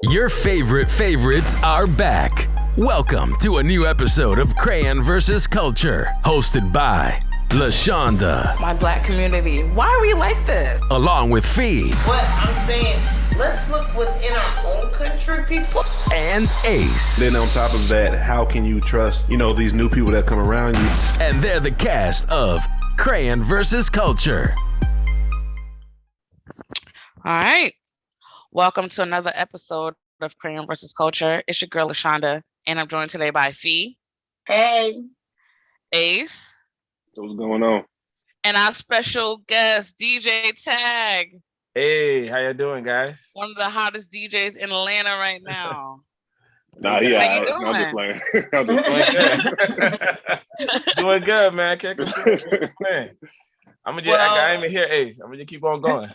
Your favorite favorites are back. Welcome to a new episode of Crayon.vs.Culture, hosted by LaShonda. My black community. Why are we like this? Along with Fee. But I'm saying, let's look within our own country, people. And Ace. Then on top of that, how can you trust, these new people that come around you? And they're the cast of Crayon.vs.Culture. All right. Welcome to another episode of Crayon.vs.Culture. It's your girl, LaShonda, and I'm joined today by Fee. Hey. Ace. What's going on? And our special guest, DJ Tag. Hey, how you doing, guys? One of the hottest DJs in Atlanta right now. Nah, yeah, How you I'm just doing? playing. I'm just playing. Doing good, man. Can't complain. Man. I ain't even hear Ace. I'm gonna just keep on going.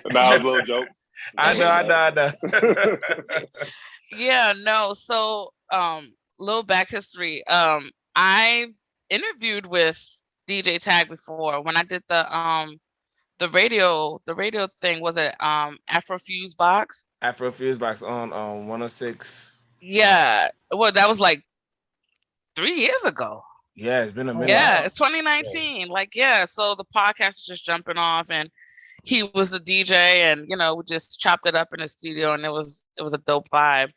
Nah, it was a little joke. I know. Yeah, no. So, little back history. I interviewed with DJ Tag before when I did the radio thing. Was it Afrofuse Box? Afrofuse Box on 106. Yeah. Well, that was like 3 years ago. Yeah, it's been a minute. Yeah, it's 2019. So the podcast was just jumping off, and he was the DJ, and we just chopped it up in the studio, and it was a dope vibe.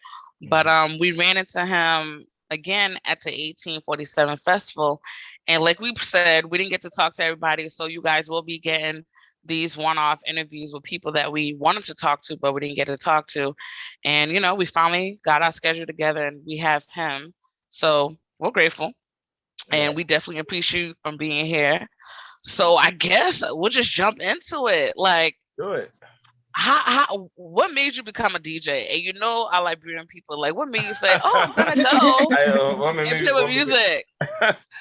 But we ran into him again at the 1847 festival, and like we said, we didn't get to talk to everybody, so you guys will be getting these one-off interviews with people that we wanted to talk to, but we didn't get to talk to. And we finally got our schedule together, and we have him, so we're grateful. And we definitely appreciate you from being here. So I guess we'll just jump into it. Like, Do it. what made you become a DJ? And our Liberian people, like, what made you say, "Oh, I'm gonna go and play with music"?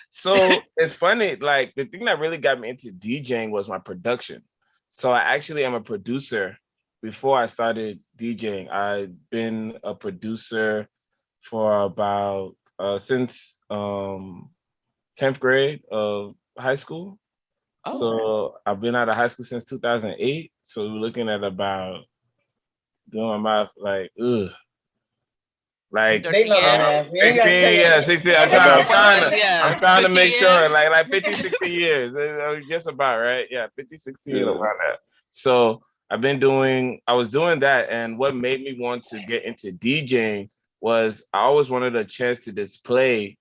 So it's funny. Like, the thing that really got me into DJing was my production. So I actually am a producer. Before I started DJing, I've been a producer for about since 10th grade of high school. Oh. So I've been out of high school since 2008. So we're looking at about, doing my math, like 13 They know that. 16. I'm trying to make sure, like 50, 60 years. Just about, right? Yeah, 50, 60 years around that. So I was doing that. And what made me want to get into DJing was I always wanted a chance to display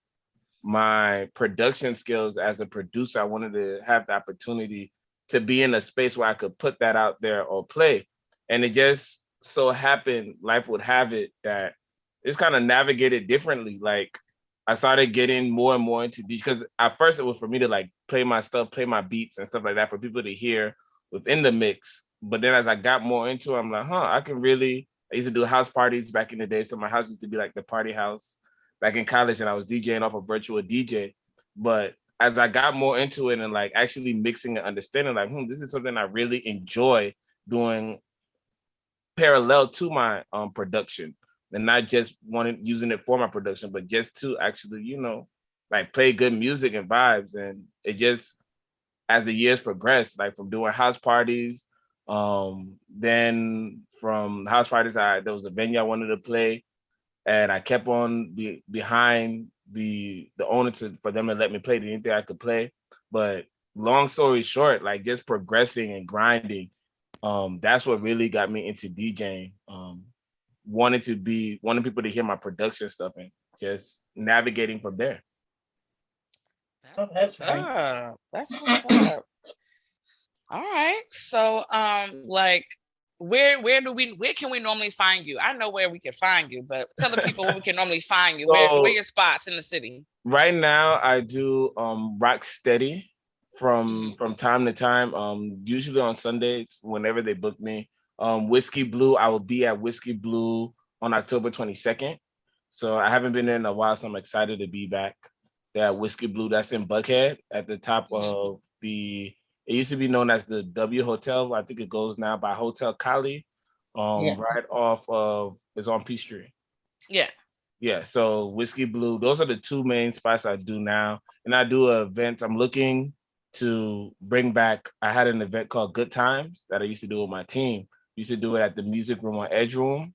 my production skills as a producer. I wanted to have the opportunity to be in a space where I could put that out there or play. And it just so happened, life would have it, that it's kind of navigated differently. Like, I started getting more and more into DJ, because at first it was for me to like play my stuff, play my beats and stuff like that for people to hear within the mix. But then as I got more into it, I'm like, I used to do house parties back in the day. So my house used to be like the party house back in college, and I was DJing off a virtual DJ. But as I got more into it and like actually mixing and understanding, like, this is something I really enjoy doing parallel to my production, and not just using it for my production, but just to actually, like play good music and vibes. And it just, as the years progressed, like from doing house parties, then from house parties, there was a venue I wanted to play. And I kept on behind the owner for them to let me play anything I could play. But long story short, like just progressing and grinding, that's what really got me into DJing. Wanting people to hear my production stuff and just navigating from there. That's right. That's what's up. All right. So, where can we normally find you? I know where we can find you, but tell the people where we can normally find you. Where are your spots in the city? Right now, I do rock steady from time to time. Usually on Sundays, whenever they book me. Whiskey Blue, I will be at Whiskey Blue on October 22nd. So I haven't been there in a while, so I'm excited to be back there at Whiskey Blue. That's in Buckhead at the top of it used to be known as the W Hotel. I think it goes now by Hotel Cali. Right off of, it's on Peachtree. Yeah. Yeah, so Whiskey Blue, those are the two main spots I do now. And I do events. I'm looking to bring back, I had an event called Good Times that I used to do with my team. We used to do it at the music room on Edge Room.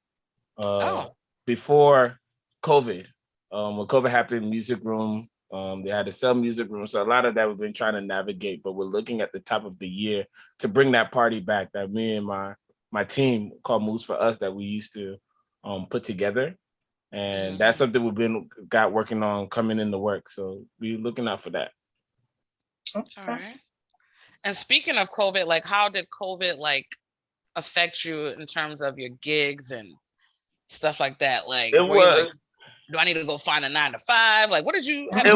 Oh. Before COVID. When COVID happened, music room, they had to sell music room. So a lot of that we've been trying to navigate, but we're looking at the top of the year to bring that party back that me and my team called Moves for Us that we used to put together. And that's something we've got working on coming in the work. So we're looking out for that. All right. And speaking of COVID, like how did COVID like affect you in terms of your gigs and stuff like that? Like, were you like, do I need to go find a 9 to 5? Like, what did you have? It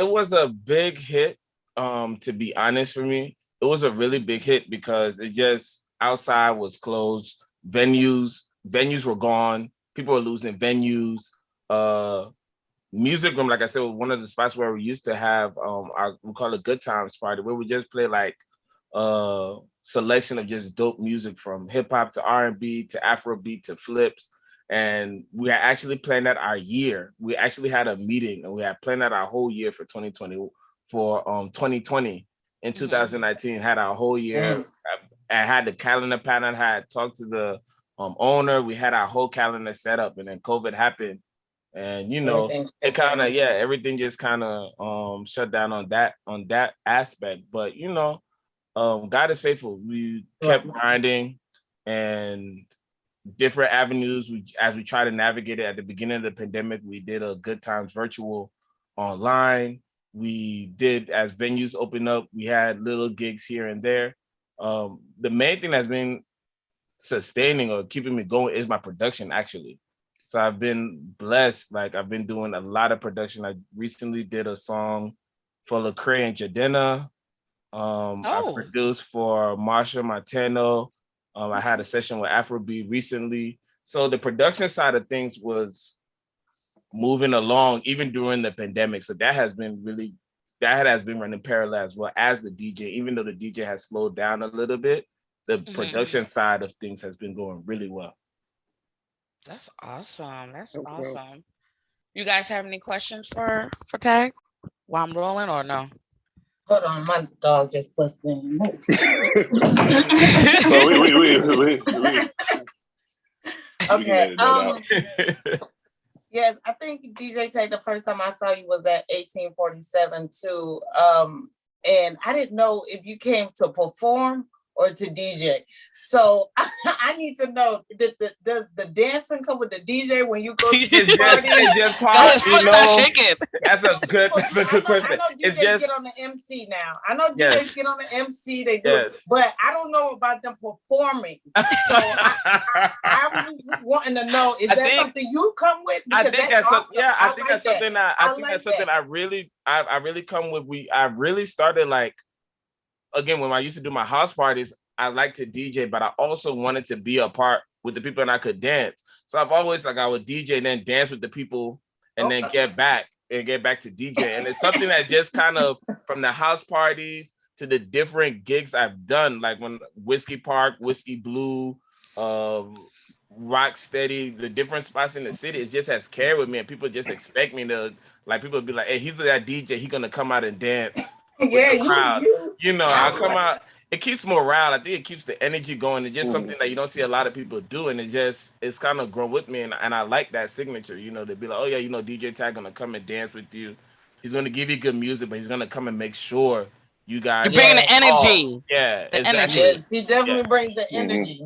was a big hit. To be honest, for me, it was a really big hit because it just outside was closed. Venues were gone. People were losing venues. Music room, like I said, was one of the spots where we used to have we call it Good Times Party, where we just play like selection of just dope music from hip hop to R&B to Afrobeat to flips. And we had actually planned out our year. We actually had a meeting and we had planned out our whole year for 2020. For 2020 in 2019, had our whole year. I had the calendar pattern. I had talked to the owner. We had our whole calendar set up, and then COVID happened, and it kind of everything just kind of shut down on that aspect. But God is faithful. We kept grinding and different avenues. As we try to navigate it at the beginning of the pandemic, we did a Good Times virtual online. We did, as venues open up, we had little gigs here and there. The main thing that's been sustaining or keeping me going is my production, actually. So I've been blessed. Like I've been doing a lot of production. I recently did a song for Lecrae and Jadena. I produced for Marsha Montano. I had a session with Afrobeat recently. So the production side of things was moving along even during the pandemic. So that has been running parallel as well as the DJ. Even though the DJ has slowed down a little bit, the production side of things has been going really well. That's awesome. That's awesome. You guys have any questions for Tag while I'm rolling or no? Hold on, my dog just busted in. We. Okay. Yes, I think DJ Tag, the first time I saw you was at 1847 too. And I didn't know if you came to perform or to DJ. So I need to know, does the dancing come with the DJ when you go to the party? It's just part, shaking. That's a good question. I know DJs get on the MC now. I know DJs get on the MC, they do it, but I don't know about them performing. So I was just wanting to know, is that something you come with? Because that's awesome. I think that's something I really come with. I really started like, again, when I used to do my house parties, I like to DJ, but I also wanted to be a part with the people and I could dance. So I've always I would DJ and then dance with the people and then get back to DJ. And it's something that just kind of from the house parties to the different gigs I've done, like when Whiskey Park, Whiskey Blue, Rock Steady, the different spots in the city, it just has carried with me and people just expect me to, like, people be like, hey, he's that DJ, he's gonna come out and dance. I come out. It keeps morale. I think it keeps the energy going. It's just something that you don't see a lot of people do, and it's kind of grown with me, and I like that signature. To be like, oh yeah, DJ Tag gonna come and dance with you. He's gonna give you good music, but he's gonna come and make sure you guys. You're bringing the energy. Exactly. Energy. Yes, he definitely brings the energy.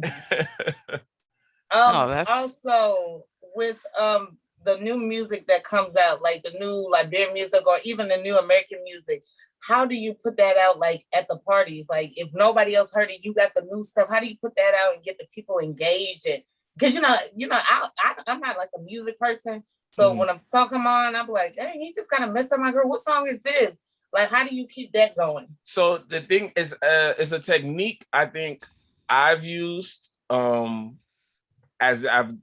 Also with the new music that comes out, like the new Liberian music or even the new American music, how do you put that out like at the parties? Like if nobody else heard it, you got the new stuff. How do you put that out and get the people engaged? And because I'm not like a music person, so when a song come on, I'm like, hey, he just kind of messed up my girl. What song is this? Like, how do you keep that going? So the thing is, it's a technique I think I've used as I've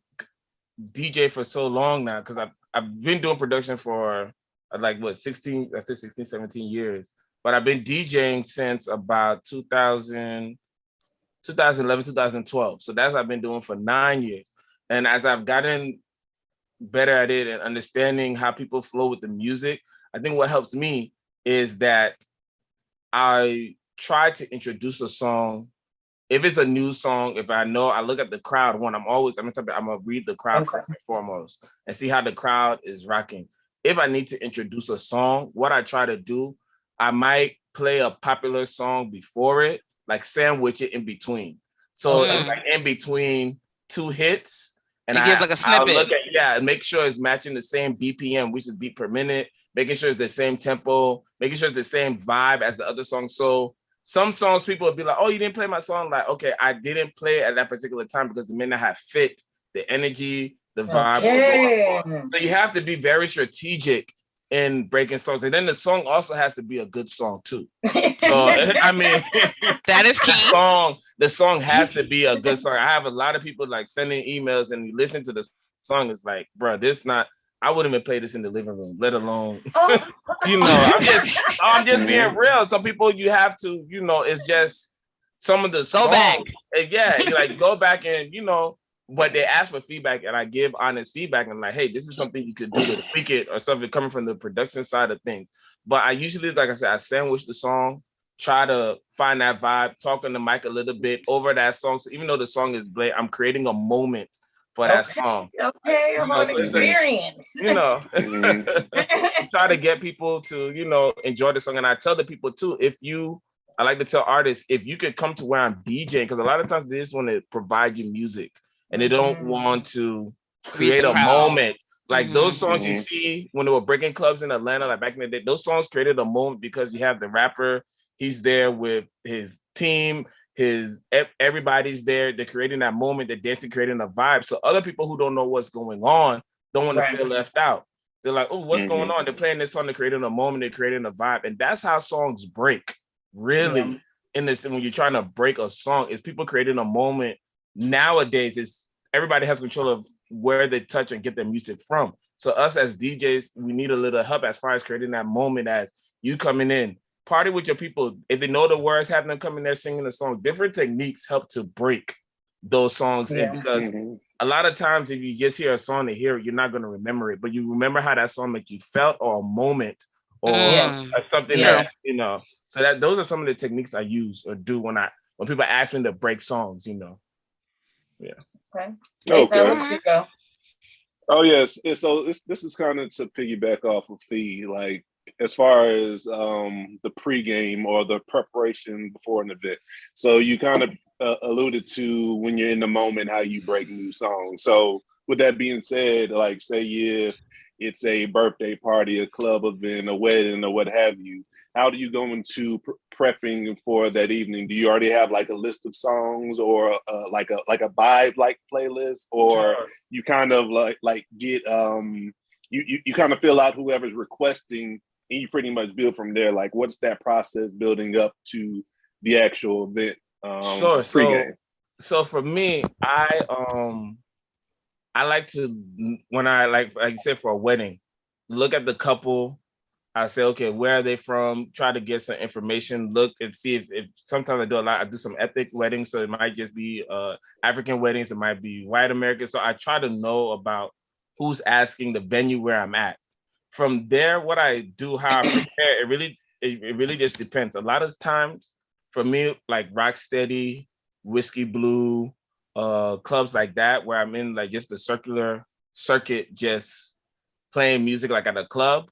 DJ for so long now, because I've been doing production for 16, 17 years, but I've been DJing since about 2011, 2012. So that's what I've been doing for 9 years. And as I've gotten better at it and understanding how people flow with the music, I think what helps me is that I try to introduce a song if it's a new song, if I know, I look at the crowd. I'm gonna read the crowd first and foremost and see how the crowd is rocking. If I need to introduce a song, what I try to do, I might play a popular song before it, like sandwich it in between. So it's like in between two hits, and you give like a snippet. I'll look at make sure it's matching the same BPM, which is beat per minute, making sure it's the same tempo, making sure it's the same vibe as the other song. So some songs people will be like, oh, you didn't play my song. Like, okay, I didn't play it at that particular time because the minute I fit the energy, the vibe. Okay. So you have to be very strategic in breaking songs. And then the song also has to be a good song too. So I mean, that is key. The song has to be a good song. I have a lot of people like sending emails and you listen to the song. It's like, bro, I wouldn't even play this in the living room, let alone, I'm just being real. Some people you have to, it's just some of the songs. Go back. Yeah, like go back and, but they ask for feedback and I give honest feedback. And I'm like, hey, this is something you could do to tweak it or something coming from the production side of things. But I usually, like I said, I sandwich the song, try to find that vibe, talk on the mic a little bit over that song. So even though the song is bland, I'm creating a moment for that song. Okay, on experience. Try to get people to, enjoy the song. And I tell the people too, I like to tell artists, if you could come to where I'm DJing, because a lot of times they just want to provide you music and they don't want to create a moment. Like those songs you see when they were breaking clubs in Atlanta, like back in the day, those songs created a moment because you have the rapper, he's there with his team, everybody's there, they're creating that moment, they're dancing, creating a vibe. So other people who don't know what's going on don't want to feel left out. They're like, oh, what's going on? They're playing this song, they're creating a moment, they're creating a vibe. And that's how songs break. Really, in this, when you're trying to break a song, is people creating a moment. Nowadays, it's everybody has control of where they touch and get their music from. So us as DJs, we need a little help as far as creating that moment as you coming in, party with your people. If they know the words, have them come in there singing the song. Different techniques help to break those songs in because a lot of times if you just hear a song and hear it, you're not going to remember it, but you remember how that song made you felt or a moment or something that, so that those are some of the techniques I use or do when people ask me to break songs, Yeah. Okay. Oh yes. And so this is kind of to piggyback off of Fee, like as far as the pregame or the preparation before an event. So you kind of alluded to when you're in the moment how you break new songs. So with that being said, like say if it's a birthday party, a club event, a wedding, or what have you, how do you go into prepping for that evening? Do you already have like a list of songs or like a vibe like playlist, or you kind of like get you kind of fill out whoever's requesting and you pretty much build from there? Like what's that process building up to the actual event? Pregame. So for me, I like to, when I like you said, for a wedding, look at the couple. I say, okay, where are they from? Try to get some information, look and see if sometimes I do some ethnic weddings. So it might just be African weddings. It might be white American. So I try to know about who's asking, the venue where I'm at. From there, what I do, how I prepare, it really just depends. A lot of times for me, like Rocksteady, Whiskey Blue, clubs like that, where I'm in like just the circular circuit, just playing music like at a club,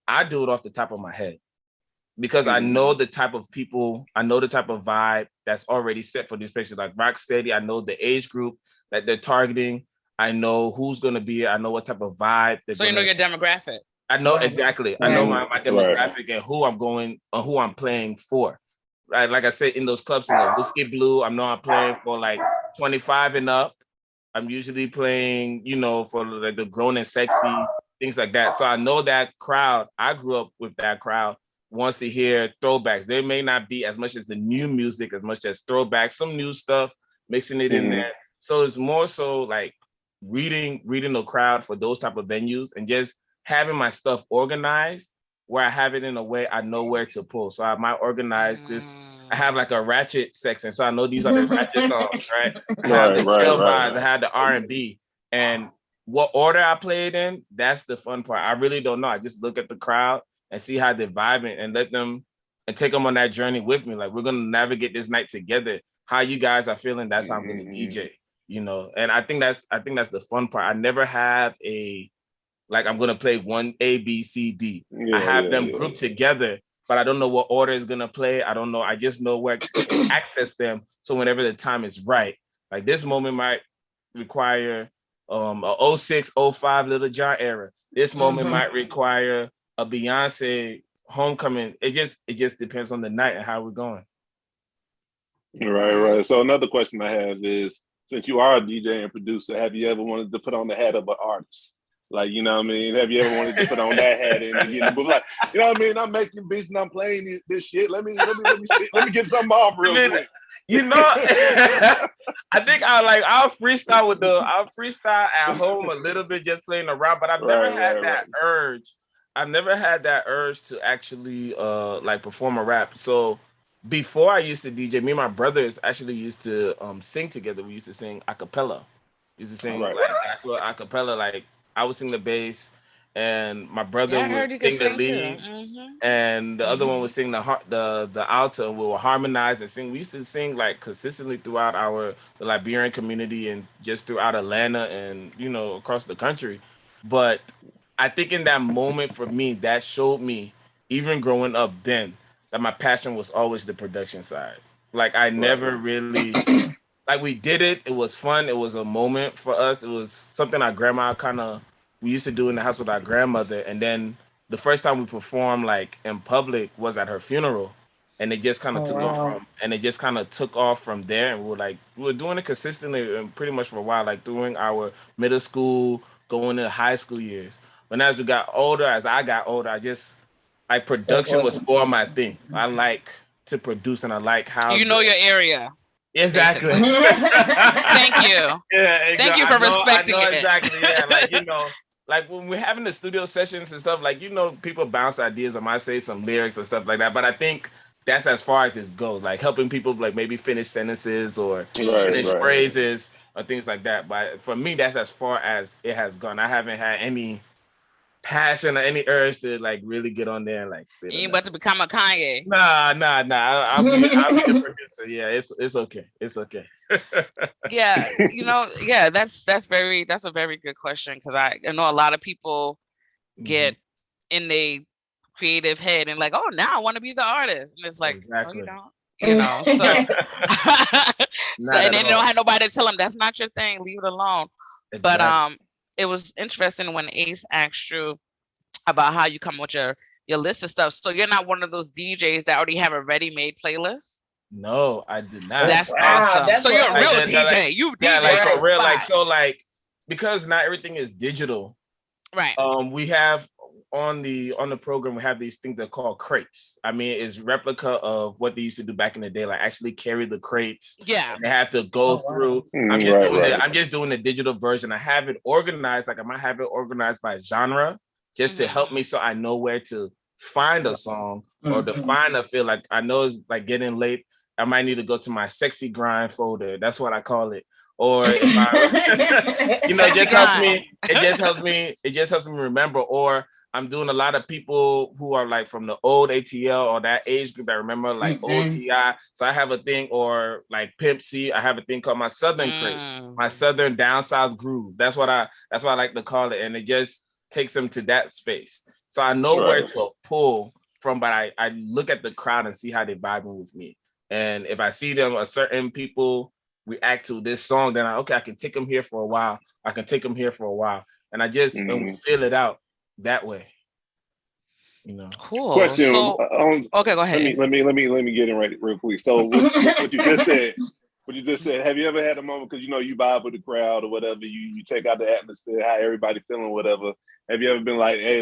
I do it off the top of my head because I know the type of people, I know the type of vibe that's already set for these places. Like Rocksteady, I know the age group that they're targeting. I know who's going to be, I know what type of vibe. So you know your demographic. I know exactly. I know my demographic and who I'm going or who I'm playing for. Right, like I said, in those clubs, in the Whiskey Blue, I know I'm playing for like 25 and up. I'm usually playing, for like the grown and sexy, things like that. So I know that crowd. I grew up with that crowd. Wants to hear throwbacks. There may not be as much as the new music, as much as throwbacks, some new stuff, mixing it in there. So it's more so like reading the crowd for those type of venues and just having my stuff organized where I have it in a way I know where to pull. So I might organize this. I have like a ratchet section, so I know these are the ratchet songs, right? I have the chill vibes. I have the R&B, and what order I play it in, that's the fun part. I really don't know. I just look at the crowd and see how they're vibing and let them and take them on that journey with me. Like we're gonna navigate this night together. how you guys are feeling, that's how I'm gonna DJ. You know, and I think that's the fun part. I never have a like I'm gonna play one A, B, C, D. I have them grouped together, but I don't know what order is gonna play. I don't know. I just know where to access them. So whenever the time is right, like this moment might require a 06, 05 Little John era. This moment might require a Beyonce homecoming. It just depends on the night and how we're going. Right. So another question I have is, since you are a DJ and producer, have you ever wanted to put on the hat of an artist? Like, you know what I mean? Have you ever wanted to put on that hat and get in the booth? Like, you know what I mean? I'm making beats and I'm playing this shit. Let me get something off real quick. You know, I think I'll freestyle at home a little bit, just playing around, but I've never had that urge. I've never had that urge to actually like perform a rap. So before I used to DJ, me and my brothers actually used to sing together. We used to sing a cappella. Used to sing like gospel a cappella. Like I would sing the bass, and my brother would sing the lead, and the other one would sing the alto. And we would harmonize and sing. We used to sing like consistently throughout the Liberian community and just throughout Atlanta and across the country. But I think in that moment for me, that showed me, even growing up then, that my passion was always the production side. Like I never really. Like we did it. It was fun. It was a moment for us. It was something our grandma we used to do in the house with our grandmother. And then the first time we performed like in public was at her funeral. And it just kind of took off from there. And we were doing it consistently and pretty much for a while, like during our middle school, going into high school years. But as we got older, as I got older, production was more my thing. I like to produce and I like how your area. Exactly. Thank you. Yeah, thank you for respecting it. Exactly. Yeah, like when we're having the studio sessions and stuff, like people bounce ideas. I might say some lyrics or stuff like that, but I think that's as far as this goes. Like helping people like maybe finish sentences or finish phrases or things like that. But for me, that's as far as it has gone. I haven't had any passion or any urge to like really get on there and like spit. You ain't about to become a Kanye. Nah. I'll be the producer. Yeah, it's okay. It's okay. Yeah, that's a very good question, because I know a lot of people get in their creative head and like, oh, now I want to be the artist, and it's like, exactly. no, you don't. So, and they don't have nobody to tell them that's not your thing. Leave it alone. Exactly. But it was interesting when Ace asked you about how you come with your list of stuff. So you're not one of those DJs that already have a ready-made playlist? No, I did not. That's awesome. So you're a real DJ. You DJ for real. Because not everything is digital. Right. We have on the program, we have these things that are called crates. I mean, it's replica of what they used to do back in the day, like actually carry the crates. Yeah. They have to go through. I'm just doing the digital version. I have it organized, like I might have it organized by genre, just to help me so I know where to find a song or to find a feel. Like I know it's like getting late. I might need to go to my sexy grind folder. That's what I call it. Or if I, it just helps me remember. Or I'm doing a lot of people who are like from the old ATL or that age group that remember like old TI. So I have a thing, or like Pimp C. I have a thing called my Southern crate, my Southern down south groove. That's what I like to call it, and it just takes them to that space. So I know where to pull from, but I look at the crowd and see how they're vibing with me. And if I see them, a certain people react to this song, then I can take them here for a while. I can take them here for a while, and I just and we feel it out that way. Cool. Question. So, okay, go ahead. Let me get in right real quick. So what you just said. Have you ever had a moment, because you vibe with the crowd or whatever, you take out the atmosphere, how everybody feeling, whatever. Have you ever been like, hey,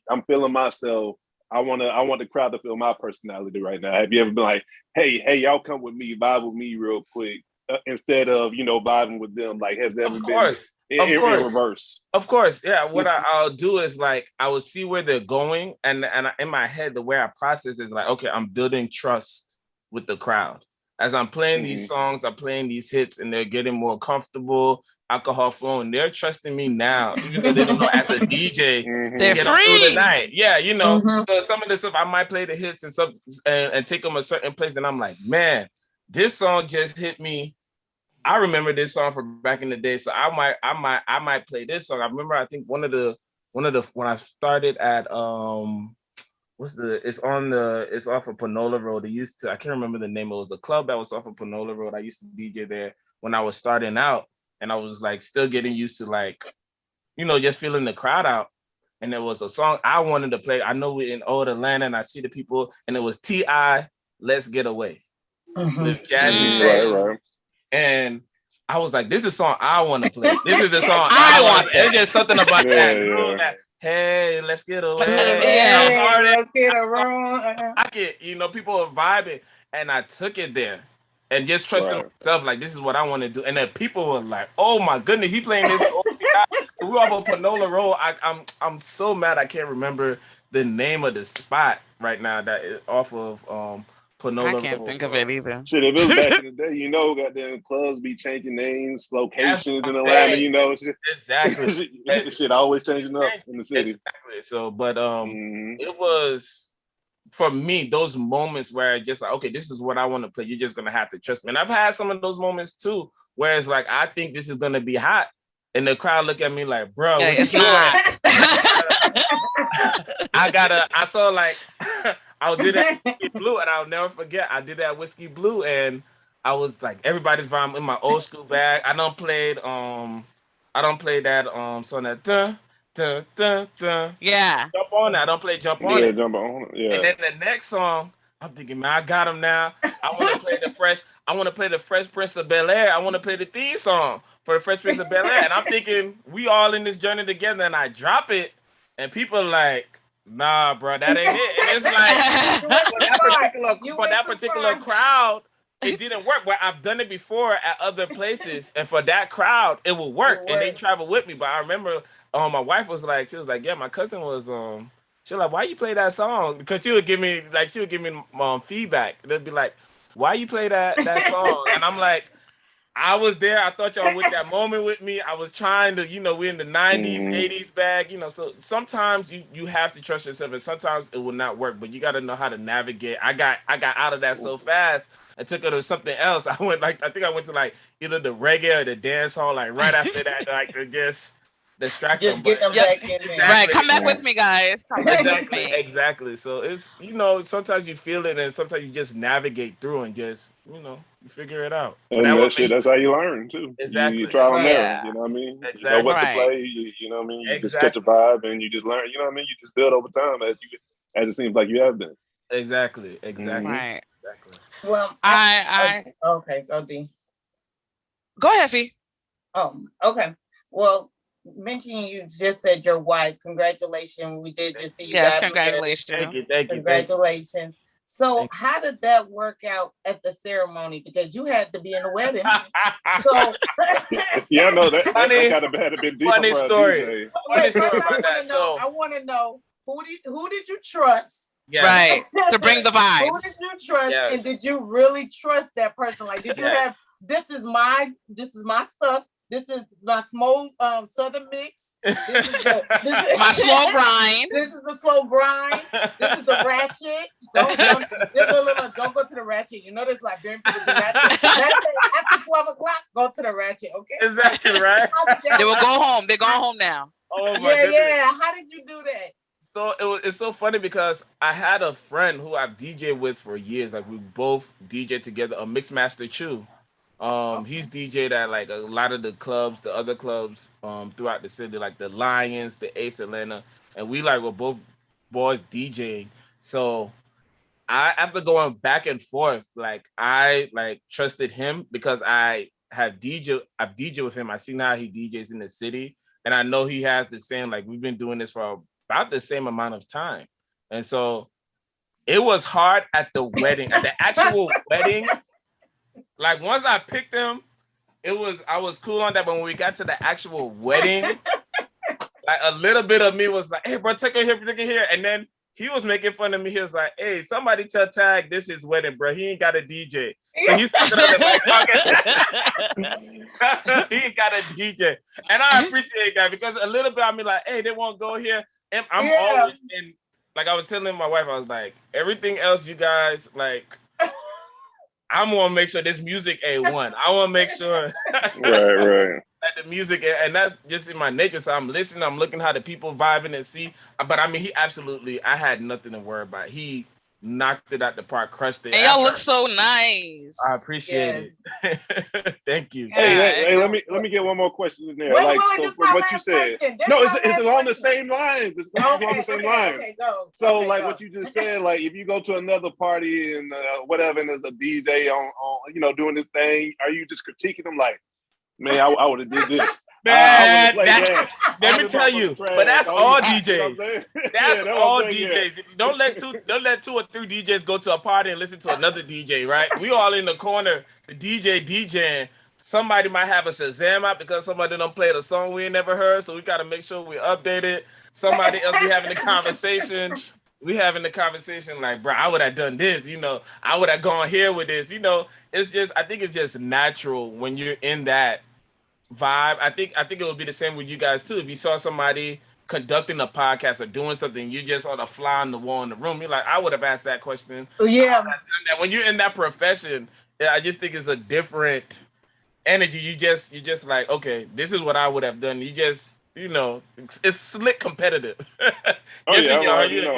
I'm feeling myself. I want the crowd to feel my personality right now. Have you ever been like, hey, y'all come with me, vibe with me real quick, instead of vibing with them? Like, has there ever been in reverse? Of course, yeah. What I'll do is like I will see where they're going, and in my head, the way I process is like, okay, I'm building trust with the crowd as I'm playing these songs. I'm playing these hits, and they're getting more comfortable. Alcohol flowing. They're trusting me now, even though they don't know as a DJ. They're free through the night. Yeah, So some of the stuff I might play the hits and stuff and take them a certain place, and I'm like, man, this song just hit me. I remember this song from back in the day, so I might play this song. I remember, I think one of the when I started at it's off of Panola Road. I can't remember the name. It was a club that was off of Panola Road. I used to DJ there when I was starting out, and I was like still getting used to like, just feeling the crowd out. And there was a song I wanted to play. I know we're in old Atlanta, and I see the people, and it was T.I. Let's Get Away with Jazzy. Right. And I was like, this is the song I want to play. This is the song I want to play. There's just something about that. Hey, let's get away. Let's get around. I get, people are vibing. And I took it there and just trusting myself, like, this is what I want to do. And then people were like, oh my goodness, he playing this. We were off of Panola Road. I'm so mad I can't remember the name of the spot right now that is off of Panola I can't think of it either. Shit, if it was back in the day, goddamn clubs be changing names, locations in Atlanta, shit. Exactly. Shit always changing up in the city. Exactly. So, but it was, for me, those moments where I just like, okay, this is what I want to play. You're just gonna have to trust me. And I've had some of those moments too, where it's like, I think this is gonna be hot, and the crowd look at me like, bro, it's not. I saw like I did that Whiskey Blue, and I'll never forget. I did that Whiskey Blue, and I was like, everybody's vibing in my old school bag. I don't play that song that dun. Yeah. Jump on that. I don't play Jump On Yeah, It. Jump On It. Yeah. And then the next song, I'm thinking, man, I got him now. I want to play the Fresh Prince of Bel-Air. I want to play the theme song for the Fresh Prince of Bel-Air. And I'm thinking, we all in this journey together, and I drop it, and people are like, nah, bro, that ain't it. And it's like, for that particular crowd, it didn't work. But I've done it before at other places, and for that crowd, it will work. And they travel with me. But I remember, my wife was like, yeah, my cousin was she was like, why you play that song? Because she would give me feedback. They'd be like, why you play that song? And I'm like, I was there. I thought y'all with that moment with me. I was trying to, we're in the 90s, 80s bag, so sometimes you have to trust yourself, and sometimes it will not work, but you got to know how to navigate. I got out of that so fast. I took it to something else. I think I went to like either the reggae or the dance hall, like right after that, like to just distract them. Just get them back in there. Exactly. Right, come back with me, guys. Come back with me. Exactly. So it's, sometimes you feel it, and sometimes you just navigate through and just, you figure it out. And that's how you learn too. Exactly. You trial and error, you know what I mean? Exactly. You know what to play, you know what I mean? You just catch a vibe and you just learn, you know what I mean? You just build over time as it seems like you have been. Exactly. Right. Exactly. Well, okay, go D. Go ahead, Fee. Oh, okay. Well, mentioning you just said your wife, congratulations. We did just see you. Yes, congratulations. Thank you. Congratulations. So how did that work out at the ceremony? Because you had to be in the wedding. So yeah, no, that kind of had a bit deeper. Funny story. I want to know who did you trust? Yeah. Right. To bring the vibes. Who did you trust? Yes. And did you really trust that person? Like, did you have, this is my stuff. This is my small southern mix. This is my slow grind. This is the slow grind. This is the ratchet. Don't go to the ratchet. This Liberian people do that. After 12 o'clock, go to the ratchet. Okay. Exactly right. They will go home. They're going home now. Oh my goodness. Yeah. How did you do that? So it's so funny because I had a friend who I've DJed with for years. Like we both DJed together, a Mixmaster Chew. He's DJed at like a lot of the clubs, the other clubs throughout the city, like the Lions, the Ace Atlanta, and we were both boys DJing. So after going back and forth, I trusted him because I've DJed with him. I seen how he DJs in the city, and I know he has the same, we've been doing this for about the same amount of time. And so it was hard at the wedding, at the actual wedding. Once I picked him, I was cool on that, but when we got to the actual wedding, a little bit of me was like, hey bro, take it here. And then he was making fun of me. He was like, hey, somebody tell Tag this is wedding, bro. He ain't got a DJ. So he's talking up he ain't got a DJ. And I appreciate that because a little bit of me hey, they won't go here. And I'm always in, I was telling my wife, I was like, everything else you guys, I want to make sure this music A1. I want to make sure right. that the music, and that's just in my nature. So I'm listening, I'm looking how the people vibing and see. But I mean, he absolutely, I had nothing to worry about. He knocked it out the park, crushed it. And y'all look so nice. I appreciate it. Thank you. Hey, let me get one more question in there. Wait, so from what you said, it's along the same lines. It's along the same lines. Okay, go. So what you just said, like if you go to another party and whatever, and there's a DJ on doing this thing, are you just critiquing them like, man, I would have did this. Man, let me tell you, but that's all DJs. That's all DJs. Don't let two or three DJs go to a party and listen to another DJ, right? We all in the corner, the DJ DJing. Somebody might have a Shazam out because somebody done played a song we ain't never heard, so we got to make sure we update it. Somebody else be having the conversation. We having the conversation like, bro, I would have done this, I would have gone here with this, It's just, I think it's just natural when you're in that vibe. I think it would be the same with you guys too. If you saw somebody conducting a podcast or doing something, you just on the fly on the wall in the room, you're like, I would have asked that question. Yeah. When you're in that profession, I just think it's a different energy. You just like, okay, this is what I would have done. You just, it's slick competitive. I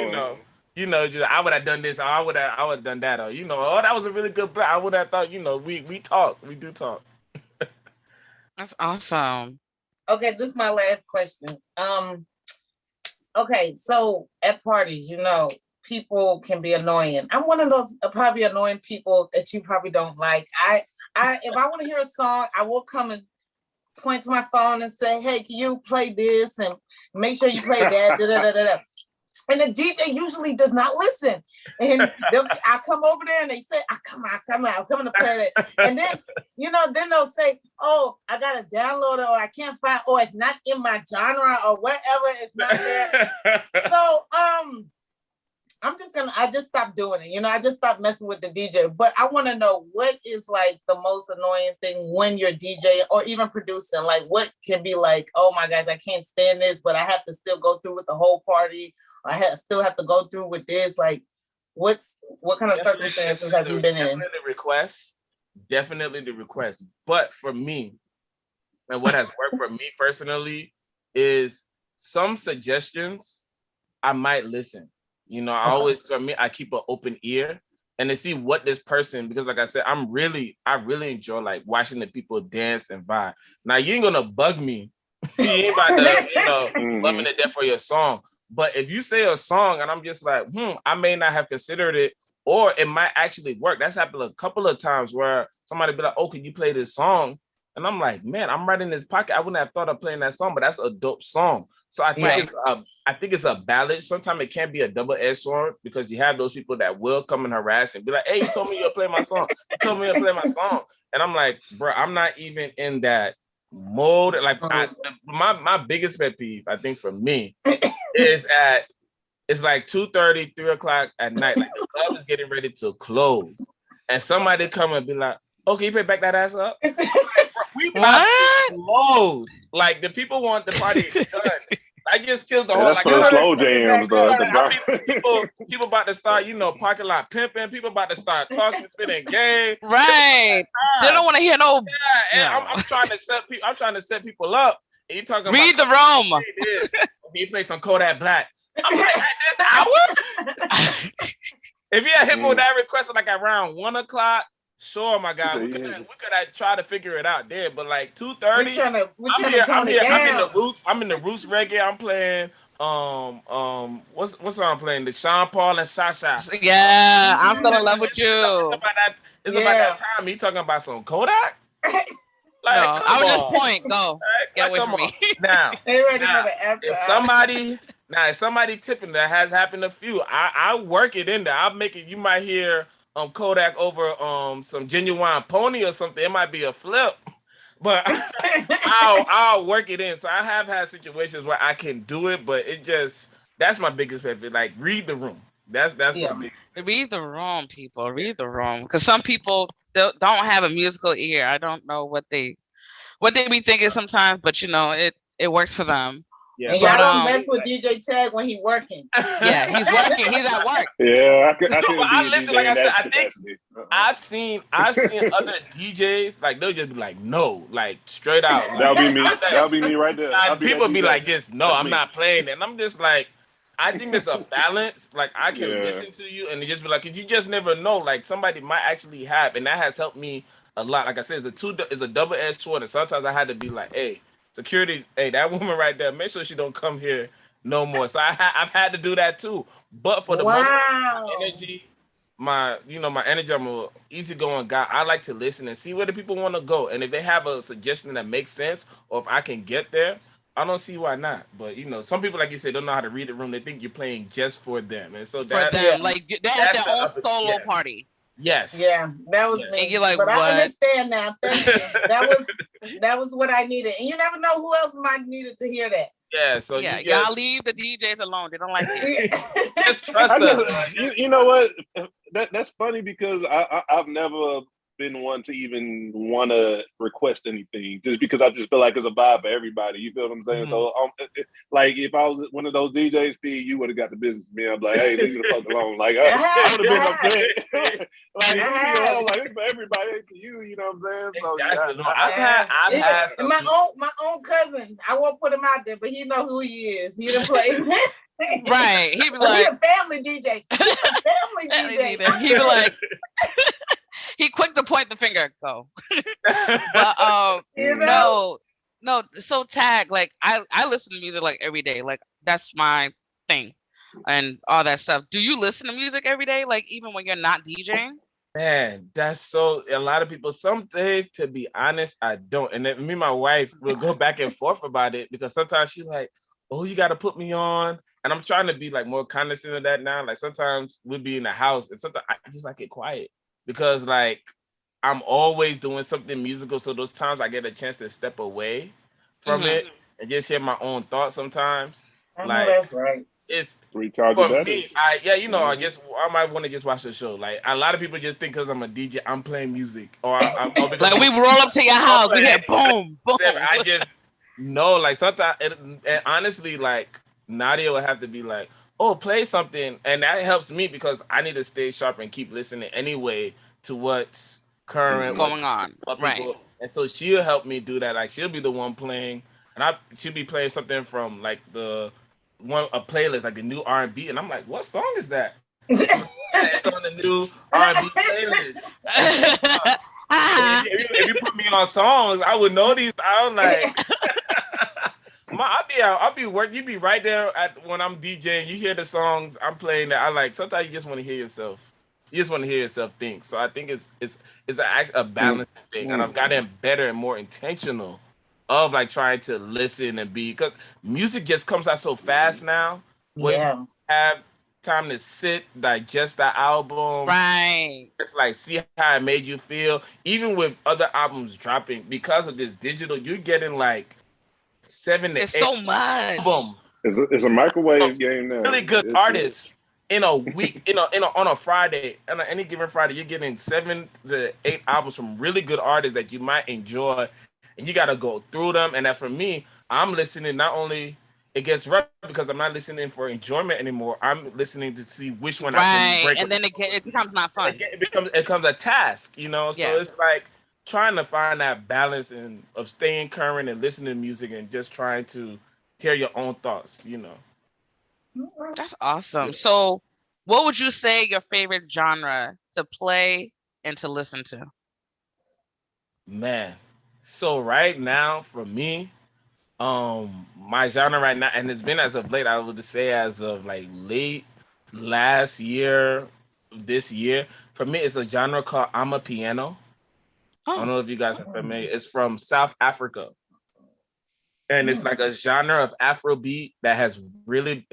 would have done this, or I would have done that, or oh, that was a really good play. I would have thought, we do talk. That's awesome. Okay, this is my last question. Okay, so at parties, people can be annoying. I'm one of those probably annoying people that you probably don't like. If I want to hear a song, I will come and point to my phone and say, hey, can you play this and make sure you play that? And the DJ usually does not listen. And I come over there and they say, I'm coming to play it. And then, then they'll say, oh, I got to download it, or I can't find, or it's not in my genre, or whatever, it's not there. So I just stopped doing it. I just stopped messing with the DJ. But I want to know, what is like the most annoying thing when you're DJing or even producing? Like what can be like, oh my gosh, I can't stand this, but I have to still go through with the whole party. I still have to go through with this. Like what kind of circumstances have you been in? Definitely the request. But for me, and what has worked for me personally is some suggestions I might listen. I keep an open ear and to see what this person, because like I said, I really enjoy like watching the people dance and vibe. Now you ain't gonna bug me. You ain't about to, bug me to death for your song. But if you say a song and I'm just like, I may not have considered it, or it might actually work. That's happened a couple of times where somebody be like, oh, can you play this song? And I'm like, man, I'm right in this pocket. I wouldn't have thought of playing that song, but that's a dope song. So I think it's a balance. Sometimes it can be a double-edged sword because you have those people that will come and harass and be like, hey, you told me you'll play my song. You told me you'll play my song. And I'm like, bro, I'm not even in that mode. Like my biggest pet peeve, I think for me, is it's like 2:30, 3 o'clock at night. Like the club is getting ready to close. And somebody come and be like, okay, you better back that ass up. Like, bro, we about to close. Like the people want the party done. I just killed the whole. That's like for the slow jams, though. People about to start, parking lot pimping. People about to start talking, spinning game. Right. They don't want to hear no. Yeah, and I'm trying to set people up. And you talking read about the room. You play some Kodak Black. I'm like, at this hour. If you had hit me with that request like around 1 o'clock. Sure, my guy. We could have tried to figure it out there, but like 2:30. I'm in the Roots reggae. I'm playing what's song I'm playing? The Sean Paul and Sasha. Yeah, I'm still in love with you. It's about that time. He talking about some Kodak? Like, no, I would just point. Go. Get away from me. Now, If somebody tipping, that has happened a few. I work it in there. I'll make it. You might hear Kodak over some Genuine Pony or something. It might be a flip, but I'll work it in. So I have had situations where I can do it, but that's my biggest pet peeve. Like read the room. That's my biggest. Read the room, people. Read the room, because some people don't have a musical ear. I don't know what they be thinking sometimes, but it works for them. Yeah, and y'all don't mess with DJ Tag when he working. Yeah, he's working. He's at work. Yeah, I couldn't be listen, DJ like I in said, that I think capacity. I've seen other DJs like they'll just be like no, like straight out. Like, That'll be me. That'll be me right there. People be like this. No, That's I'm me. not playing, and I'm just like, I think there's a balance. Like I can Yeah. listen to you and just be like, 'cause you just never know. Like somebody might actually have, and that has helped me a lot. Like I said, it's a double-edged sword, and sometimes I had to be like, hey, security, hey, that woman right there, make sure she don't come here no more. So I've had to do that too. But for the most part, my energy, I'm a easygoing guy. I like to listen and see where the people want to go, and if they have a suggestion that makes sense, or if I can get there, I don't see why not. But some people, like you said, don't know how to read the room. They think you're playing just for them, and so like they have their own solo party. Yes. Yeah, that was me. And you're like, but what? I understand now. Thank you. That was what I needed, and you never know who else might needed to hear that. Yeah. So y'all leave the DJs alone. They don't like it. Just trust us. You know what? That's funny because I've never been one to even want to request anything just because I just feel like it's a vibe for everybody. You feel what I'm saying? Mm-hmm. So like if I was one of those DJs, Steve, you would have got the business to me. I'm like, hey, leave me the fuck alone. Like I would have been upset. Like leave me alone. Like it's for everybody, it's for you. You know what I'm saying? So exactly. I've had my own cousin. I won't put him out there, but he know who he is. He done play. Right. He be like, he a family DJ. He's a family DJ. He be like, he quick to point the finger. Go. But no. So Tag, like I listen to music like every day. Like that's my thing, and all that stuff. Do you listen to music every day? Like even when you're not DJing? Man, that's so. A lot of people. Some days, to be honest, I don't. And then me and my wife will go back and forth about it because sometimes she's like, "Oh, you got to put me on." And I'm trying to be like more cognizant of that now. Like sometimes we'll be in the house and sometimes I just like it quiet because like I'm always doing something musical. So those times I get a chance to step away from it and just hear my own thoughts sometimes. I know that's right. It's recharge for me. I might want to just watch the show. Like a lot of people just think because I'm a DJ, I'm playing music or like we roll up to your house, we hear boom, boom. I just know like sometimes and honestly like Nadia will have to be like, oh, play something. And that helps me because I need to stay sharp and keep listening anyway to what's current going on. Right. And so she'll help me do that. Like she'll be the one playing and she'll be playing something from like a playlist, like a new R&B. And I'm like, what song is that? It's on the new R&B playlist. If you put me on songs, I would know these. I'm like... I'll be working. You be right there when I'm DJing. You hear the songs I'm playing that I like. Sometimes you just want to hear yourself. You just want to hear yourself think. So I think it's a balanced thing, and I've gotten better and more intentional of like trying to listen and be because music just comes out so fast now. Where you have time to sit, digest the album, right? It's like see how it made you feel. Even with other albums dropping because of this digital, you're getting like 7 to 8 so much. It's a microwave game now. Really good artists in a week, on a Friday, on any given Friday, you're getting 7 to 8 albums from really good artists that you might enjoy, and you got to go through them. And that for me, I'm listening. Not only it gets rough because I'm not listening for enjoyment anymore. I'm listening to see which one I can break. And then it becomes not fun. It becomes a task, So it's like trying to find that balance of staying current and listening to music and just trying to hear your own thoughts, That's awesome. So what would you say your favorite genre to play and to listen to? Man, so right now for me, my genre right now, and it's been as of late, I would say as of like late last year, this year, for me, it's a genre called Amapiano. I don't know if you guys are familiar. It's from South Africa. And it's like a genre of Afrobeat that has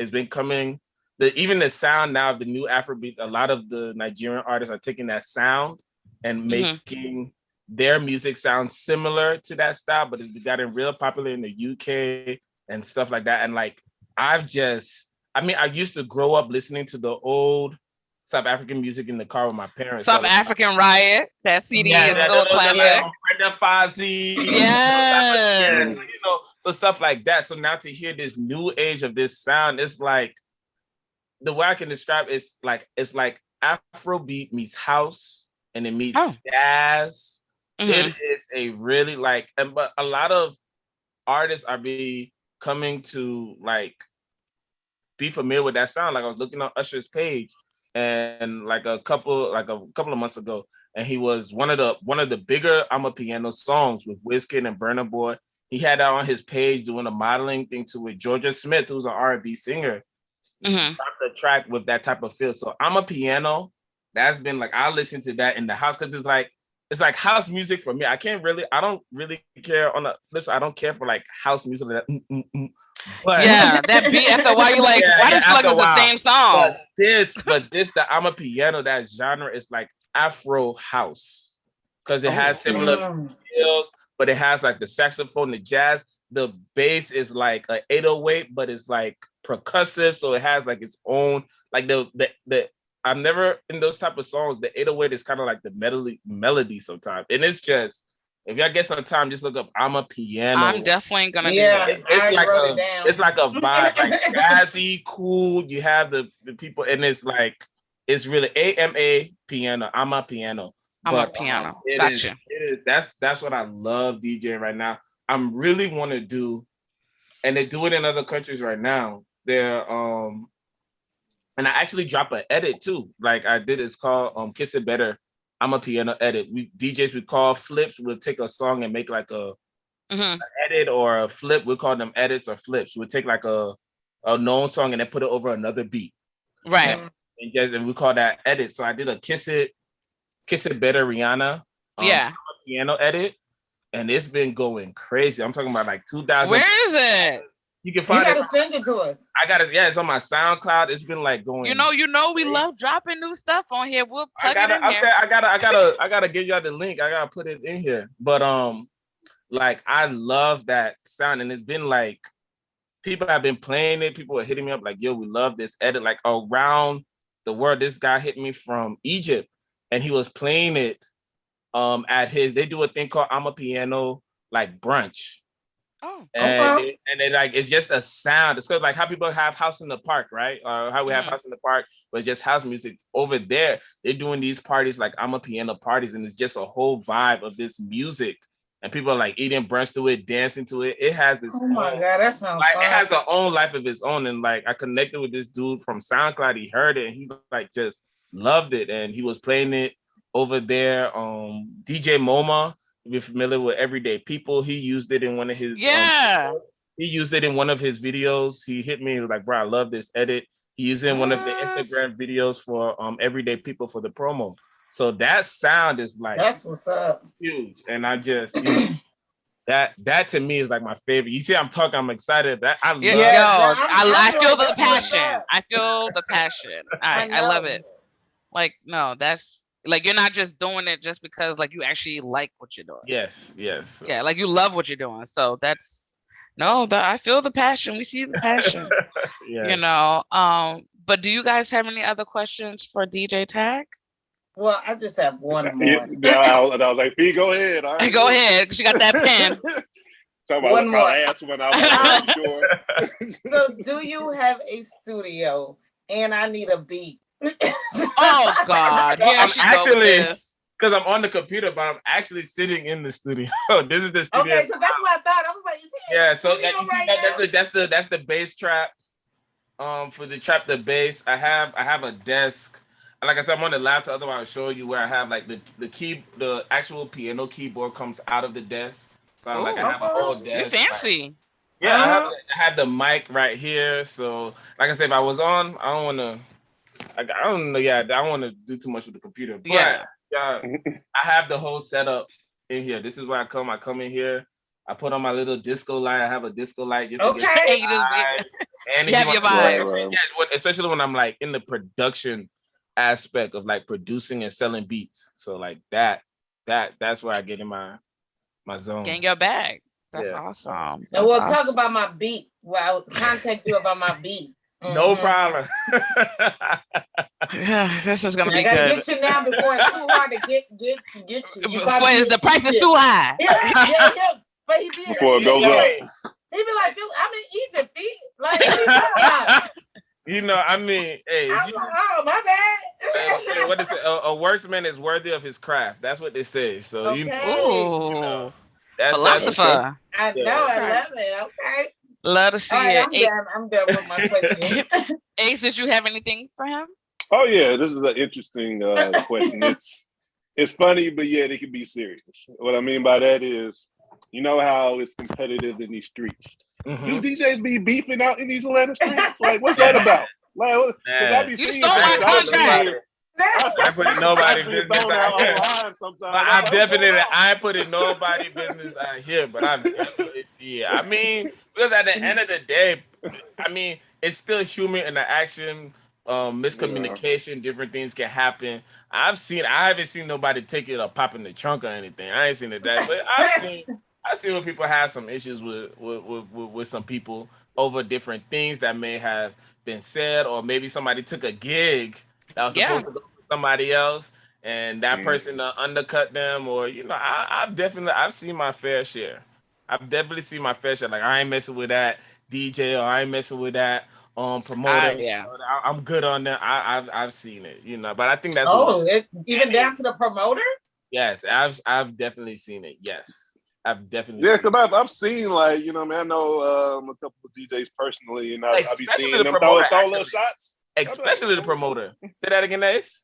been coming. Even the sound now of the new Afrobeat, a lot of the Nigerian artists are taking that sound and making their music sound similar to that style, but it's gotten real popular in the UK and stuff like that. And like, I used to grow up listening to the old South African music in the car with my parents. South African Riot, that CD is still a classic. Brenda Fozzy, yeah, So stuff like that. So now to hear this new age of this sound, it's like the way I can describe it's like Afrobeat meets house and it meets jazz. It is a really like, but a lot of artists are coming to like be familiar with that sound. Like I was looking on Usher's page, and like a couple of months ago, and he was one of the bigger I'm a Piano songs with Wizkid and Burna Boy. He had that on his page doing a modeling thing to it. Georgia Smith, who's an R&B singer, dropped a track with that type of feel. So I'm a Piano. That's been like I listen to that in the house because it's like house music for me. I don't really care on the flips. I don't care for like house music like that. But yeah, that beat after a while you're like, why does feel like it's the same song? But this the I'm a Piano, that genre is like Afro house because it has similar feels, but it has like the saxophone, the jazz, the bass is like an 808, but it's like percussive, so it has like its own like the I'm never in those type of songs. The 808 is kind of like the melody sometimes, and it's just if y'all get some time, just look up I'm a Piano. I'm definitely gonna do that. It's like a vibe, like jazzy, cool. You have the people, and it's like it's really AMA Piano. I'm a Piano. I'm a Piano. Gotcha. That's what I love DJing right now. I'm really want to do, and they do it in other countries right now. They're and I actually drop an edit too. Like I did, it's called Kiss It Better. I'm a Piano edit. We call flips. We'll take a song and make like a an edit or a flip. We call them edits or flips. We'll take like a known song and then put it over another beat. Right. And we call that edit. So I did a Kiss It Better Rihanna. Piano edit, and it's been going crazy. I'm talking about like 2000. Where is it? You can find it. You gotta send it to us. I got it. Yeah, it's on my SoundCloud. It's been like going. You know, we love dropping new stuff on here. We'll plug it in here. I gotta give y'all the link. I gotta put it in here. But like I love that sound, and it's been like people have been playing it. People are hitting me up like, "Yo, we love this edit." Like around the world, this guy hit me from Egypt, and he was playing it. They do a thing called I'm a Piano like brunch. Oh, and it like it's just a sound. It's like how people have house in the park, right? Or how we have house in the park, but it's just house music. Over there, they're doing these parties like I'm a Piano parties, and it's just a whole vibe of this music. And people are like eating brunch to it, dancing to it. It has this. Oh my god, that sounds like fun. It has their own life of its own. And like I connected with this dude from SoundCloud. He heard it and he like just loved it, and he was playing it over there. DJ MoMA. If you're familiar with Everyday People, he used it in one of his he used it in one of his videos. He hit me like, bro, I love this edit. He used it in one of the Instagram videos for Everyday People for the promo. So that sound is like that's what's up. Huge. And I just that to me is like my favorite. You see, I'm excited. That I love I feel the passion. I feel the passion. I love it. Like, no, that's like you're not just doing it just because like you actually like what you're doing. Yes. Yeah, like you love what you're doing. So I feel the passion. We see the passion. You know. But do you guys have any other questions for DJ Tag? Well, I just have one more. I was like, "P, go ahead." All right. Go ahead, because you got that pen. Talk about one more. Ass when I was sure. So, do you have a studio? And I need a beat. Oh God! Yeah, because I'm on the computer, but I'm actually sitting in the studio. This is the studio. Okay, because that's what I thought. I was like, that's the bass trap. For the trap, the bass, I have a desk. Like I said, I'm on the laptop. Otherwise, I'll show you where I have like the actual piano keyboard comes out of the desk. So I have a whole desk. You're fancy. Yeah, I have the mic right here. So like I said, if I was on, I don't want to. I don't know. Yeah, I don't want to do too much with the computer. But I have the whole setup in here. This is where I come. I come in here. I put on my little disco light. I have a disco light. Just and you have your vibe. Yeah, especially when I'm like in the production aspect of like producing and selling beats. So like that's where I get in my zone. Get in your bag. That's awesome. And we'll talk about my beat. Well, I'll contact you about my beat. No problem. This is gonna be good. I gotta get you now before it's too hard to get you. Before the price is too high. Yeah. But he did. Before it goes up. He my feet. Like, what are you talking about? You know, I mean, hey, I'm like, oh, my bad. what is it? A worksman is worthy of his craft. That's what they say. So Okay. you Ooh, that's philosopher. I know, yeah. I love it. Okay. Love to see All right, it. I'm done with my questions. Ace, did you have anything for him? Oh yeah, this is an interesting question. It's funny, but yet it can be serious. What I mean by that is, you know how it's competitive in these streets. Mm-hmm. Do DJs be beefing out in these Atlanta streets? Like, what's that about? Like, because I be You seeing stole my contract. I put in nobody business out here. I ain't putting nobody business out here, but I definitely see it. I mean, because at the end of the day, I mean, it's still human interaction, miscommunication, different things can happen. I haven't seen nobody take it or pop in the trunk or anything. I ain't seen it that, but I've seen when people have some issues with some people over different things that may have been said, or maybe somebody took a gig that was supposed to go to somebody else, and that person undercut them, or I've seen my fair share. I've definitely seen my fair share. Like, I ain't messing with that DJ, or I ain't messing with that promoter. I'm good on that. I've seen it, but I think that's even down to the promoter. Yes, I've definitely seen it. Yes. I've definitely because I've seen, like, man, I know a couple of DJs personally, and I've been seeing them throw little shots. Especially the promoter. Say that again, Ace.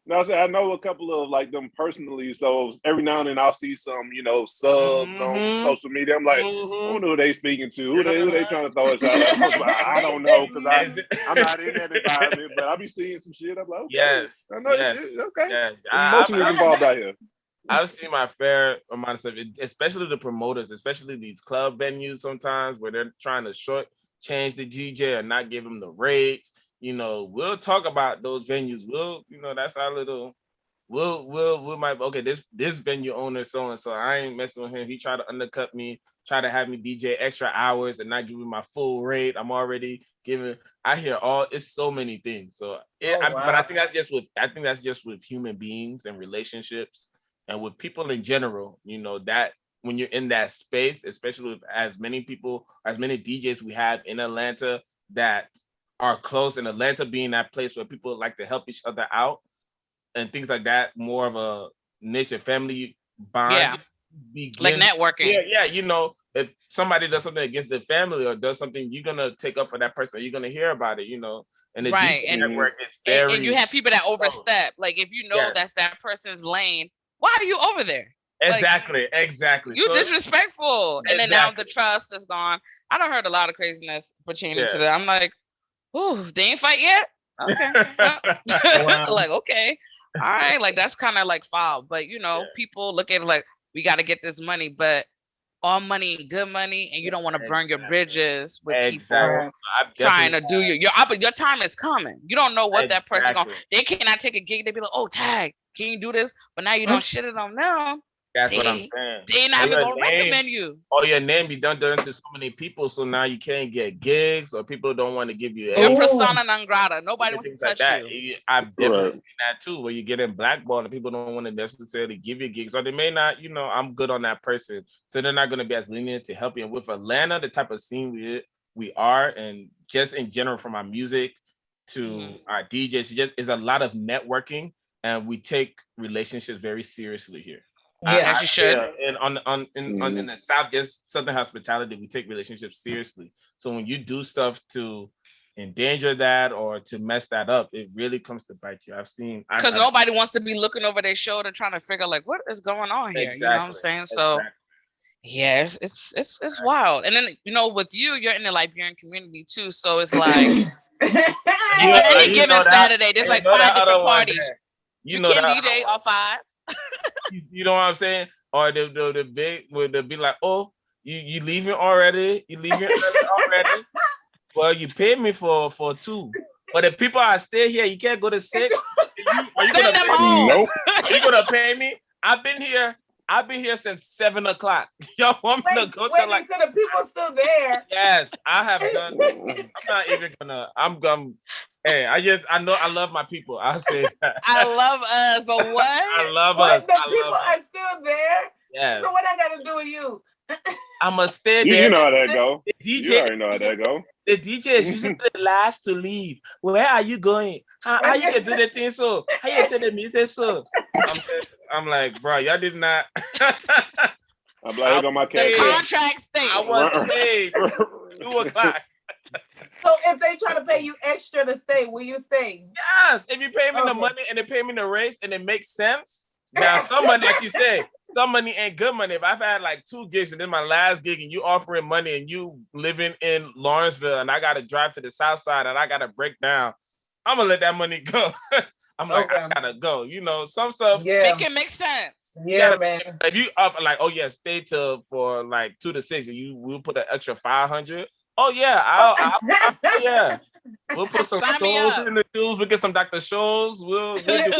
No, I know a couple of, like, them personally, so every now and then I'll see some, sub on social media. I'm like, I wonder who they speaking to, who they trying to throw a shot at. I don't know, because I'm not in that environment, but I'll be seeing some shit. I'm like, okay, yes, I know it's okay. Yes. Some emotion is involved out here. I've seen my fair amount of stuff, especially the promoters, especially these club venues sometimes where they're trying to short change the DJ or not give them the rates. We'll talk about those venues. That's our little. We might, okay, this venue owner so and so, I ain't messing with him. He tried to undercut me, try to have me DJ extra hours and not give me my full rate. I'm already giving. I hear it's so many things. So, but I think that's just with human beings and relationships. And with people in general, that when you're in that space, especially with as many people, as many DJs we have in Atlanta that are close, and Atlanta being that place where people like to help each other out and things like that, more of a niche and family bond. Like networking. Yeah. If somebody does something against the family or does something, you're going to take up for that person. You're going to hear about it, And the DJ network is very... And you have people that overstep. Like, if you know that's that person's lane, why are you over there? Exactly. You disrespectful. And then now the trust is gone. I done heard a lot of craziness pertaining to that. I'm like, ooh, they ain't fight yet? Okay. Like, okay. All right. Like, that's kind of like foul. But, people look at it like, we got to get this money. But all money and good money, and you don't want to burn your bridges with people trying to do your time is coming. You don't know what that person going. They cannot take a gig. They be like, oh, tag, can you do this? But now you don't shit it on them. That's what I'm saying. They not even gonna recommend you. Or your name be done to so many people, so now you can't get gigs, or people don't want to give you. You're persona non grata. Nobody wants to touch you. I've definitely seen that too, where you get in blackballed and people don't want to necessarily give you gigs, or they may not. I'm good on that person, so they're not going to be as lenient to help you. And with Atlanta, the type of scene we are, and just in general, from our music to our DJs, is a lot of networking, and we take relationships very seriously here. As you should. And in the South, just Southern hospitality, we take relationships seriously. So when you do stuff to endanger that or to mess that up, it really comes to bite you. I've seen, because nobody wants to be looking over their shoulder trying to figure like what is going on here. You know what I'm saying? So yes, it's wild. And then with you're in the Liberian community too, so it's like any given Saturday, there's like 5 different parties. You can DJ all 5. You know what I'm saying? Or the big would be like, oh, you leaving already? You leaving already? Well, you paid me for 2. But if people are still here, you can't go to 6. Are you gonna pay me? Nope. Are you gonna pay me? I've been here since 7 o'clock. Y'all want me to go to like? So the people still there? Yes, I have done. I'm not even gonna. I'm gonna. Hey, I know I love my people. I'll say that. I love us, but what? I love us. The people are still there. Yeah. So what I got to do with you? I'ma stay You, there. you know how that go. The DJ, You already know how that go. The DJ is usually the last to leave. Where are you going? How you can do the thing so? How you say the music so? I'm like, bro, y'all did not. I'm like, here go my cat. The contract state. I was paid 2:00. So if they try to pay you extra to stay, will you stay? Yes. If you pay me the money and they pay me the rates and it makes sense. Now, some money, like you say, some money ain't good money. If I've had like 2 gigs and then my last gig and you offering money and you living in Lawrenceville and I got to drive to the south side and I got to break down, I'm going to let that money go. I'm like, I got to go. You know, some stuff. Yeah. Make it make sense. Yeah, man. If you up like, oh, yeah, stay till for like 2 to 6 and we'll put an extra 500. Oh, yeah. I'll yeah. We'll put some shows in the shoes. We'll get some Dr. Shows. We'll get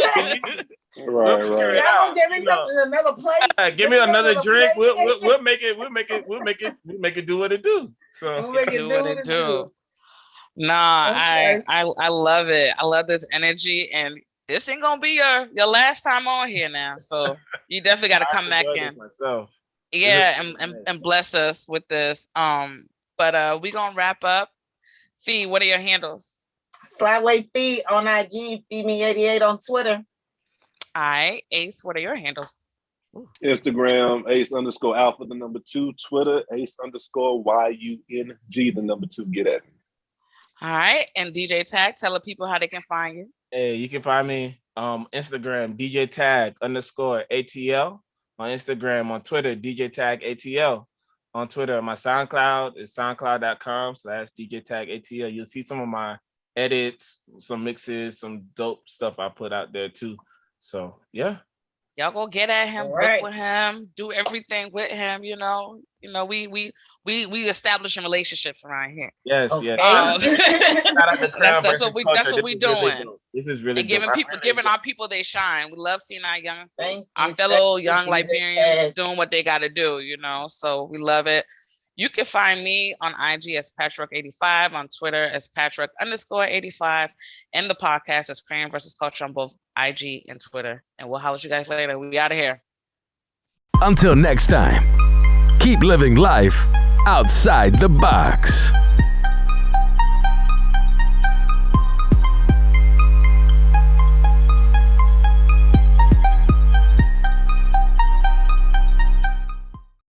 right. Y'all give me something, another plate. Give me another drink. We'll make it do what it do. So we'll do what it do. Nah, okay. I love it. I love this energy, and this ain't gonna be your last time on here now. So you definitely got to come back in. Myself. Yeah, and bless us with this. But we gonna wrap up. Fee, what are your handles? Slideway Fee on IG, FeeMe88 on Twitter. All right, Ace, what are your handles? Instagram, Ace_Alpha, the number 2. Twitter, Ace_YUNG, the number 2. Get at me. All right, and DJ Tag, tell the people how they can find you. Hey, you can find me Instagram, DJ Tag _ATL on Instagram, on Twitter, DJ Tag ATL. On Twitter, my SoundCloud is soundcloud.com/DJ Tag ATL. You'll see some of my edits, some mixes, some dope stuff I put out there too. So yeah. Y'all go get at him, work with him, do everything with him. You know, we establishing relationships around here. Yes, okay. That's what we doing. Really this is really and giving our people they shine. We love seeing our fellow young Liberians doing what they got to do. You know, so we love it. You can find me on IG as Patchwork85, on Twitter as Patchwork_85, and the podcast as Crayon.vs.Culture on both IG and Twitter. And we'll holler at you guys later. We out of here. Until next time, keep living life outside the box.